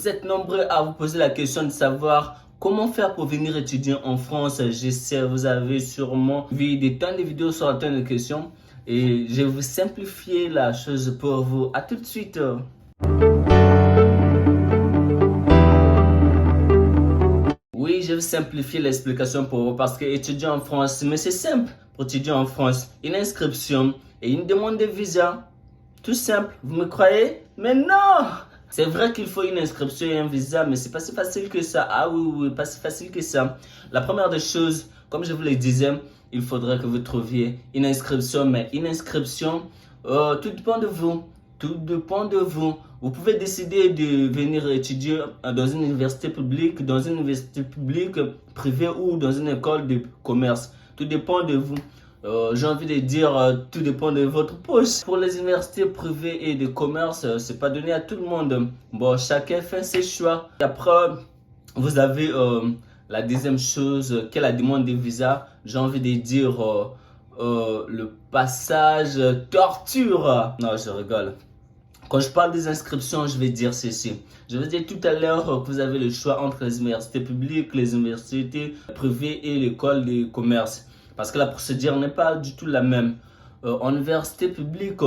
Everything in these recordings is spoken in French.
Vous êtes nombreux à vous poser la question de savoir comment faire pour venir étudier en France. Je sais, vous avez sûrement vu des tonnes de vidéos sur la tonne de questions et je vais vous simplifier la chose pour vous. À tout de suite. Oui, je vais simplifier l'explication pour vous parce que étudier en France, mais c'est simple pour étudier en France. Une inscription et une demande de visa. Tout simple, vous me croyez? Mais non! C'est vrai qu'il faut une inscription et un visa, mais c'est pas si facile que ça. Ah oui, pas si facile que ça. La première des choses, comme je vous le disais, il faudrait que vous trouviez une inscription, mais une inscription, tout dépend de vous. Tout dépend de vous. Vous pouvez décider de venir étudier dans une université publique, privée ou dans une école de commerce. Tout dépend de vous. J'ai envie de dire, tout dépend de votre poche. Pour les universités privées et de commerce, c'est pas donné à tout le monde. Bon, chacun fait ses choix. Et après, vous avez la deuxième chose, qui est la demande de visa. J'ai envie de dire le passage torture. Non, je rigole. Quand je parle des inscriptions, je vais dire ceci. Je vous ai dit tout à l'heure que vous avez le choix entre les universités publiques, les universités privées et l'école de commerce. Parce que la procédure n'est pas du tout la même. En université publique,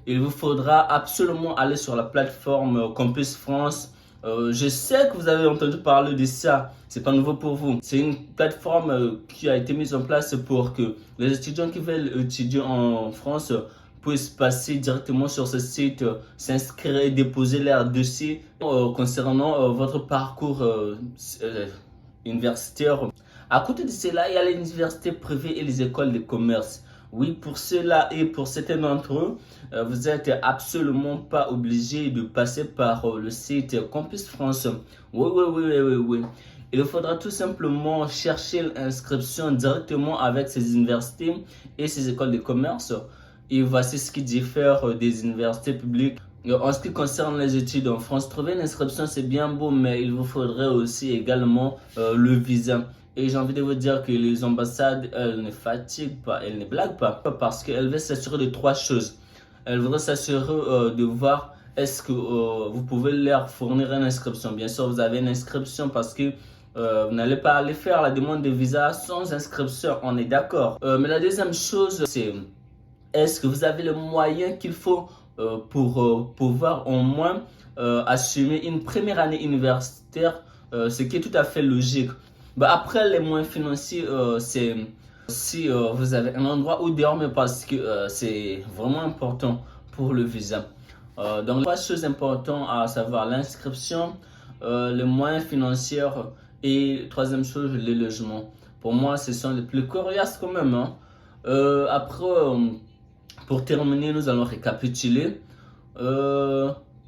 il vous faudra absolument aller sur la plateforme Campus France. Je sais que vous avez entendu parler de ça. C'est pas nouveau pour vous. C'est une plateforme qui a été mise en place pour que les étudiants qui veulent étudier en France puissent passer directement sur ce site, s'inscrire et déposer leur dossier concernant votre parcours universitaire. À côté de cela, il y a les universités privées et les écoles de commerce. Oui, pour cela et pour certains d'entre eux, vous n'êtes absolument pas obligé de passer par le site Campus France. Oui. Il faudra tout simplement chercher l'inscription directement avec ces universités et ces écoles de commerce. Et voici ce qui diffère des universités publiques. En ce qui concerne les études en France, trouver une inscription c'est bien beau, mais il vous faudrait aussi également le visa. Et j'ai envie de vous dire que les ambassades, elles ne fatiguent pas, elles ne blaguent pas, parce qu'elles veulent s'assurer de trois choses. Elles voudraient s'assurer de voir est-ce que vous pouvez leur fournir une inscription. Bien sûr, vous avez une inscription parce que vous n'allez pas aller faire la demande de visa sans inscription, on est d'accord. Mais la deuxième chose, c'est est-ce que vous avez le moyen qu'il faut pour pouvoir au moins assumer une première année universitaire, ce qui est tout à fait logique. Bah, après, les moyens financiers, c'est si vous avez un endroit où dormir parce que c'est vraiment important pour le visa. Donc, trois choses importantes à savoir l'inscription, les moyens financiers et troisième chose, le logement. Pour moi, ce sont les plus coriaces quand même. Hein. Après, pour terminer, nous allons récapituler.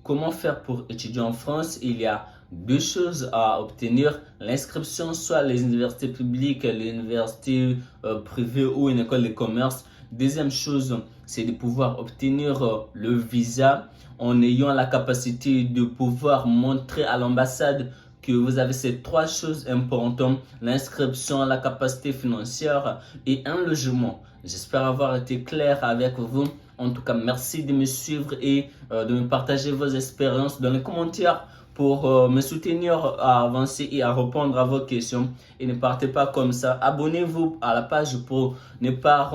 Comment faire pour étudier en France? Il y a deux choses à obtenir. L'inscription, soit les universités publiques, les universités privées ou une école de commerce. Deuxième chose, c'est de pouvoir obtenir le visa en ayant la capacité de pouvoir montrer à l'ambassade que vous avez ces trois choses importantes, l'inscription, la capacité financière et un logement. J'espère avoir été clair avec vous. En tout cas, merci de me suivre et de me partager vos expériences dans les commentaires pour me soutenir à avancer et à répondre à vos questions. Et ne partez pas comme ça. Abonnez-vous à la page pour ne pas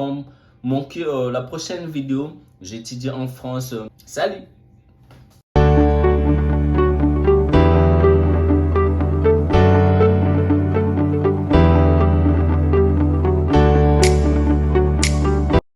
manquer la prochaine vidéo. J'étudie en France. Salut!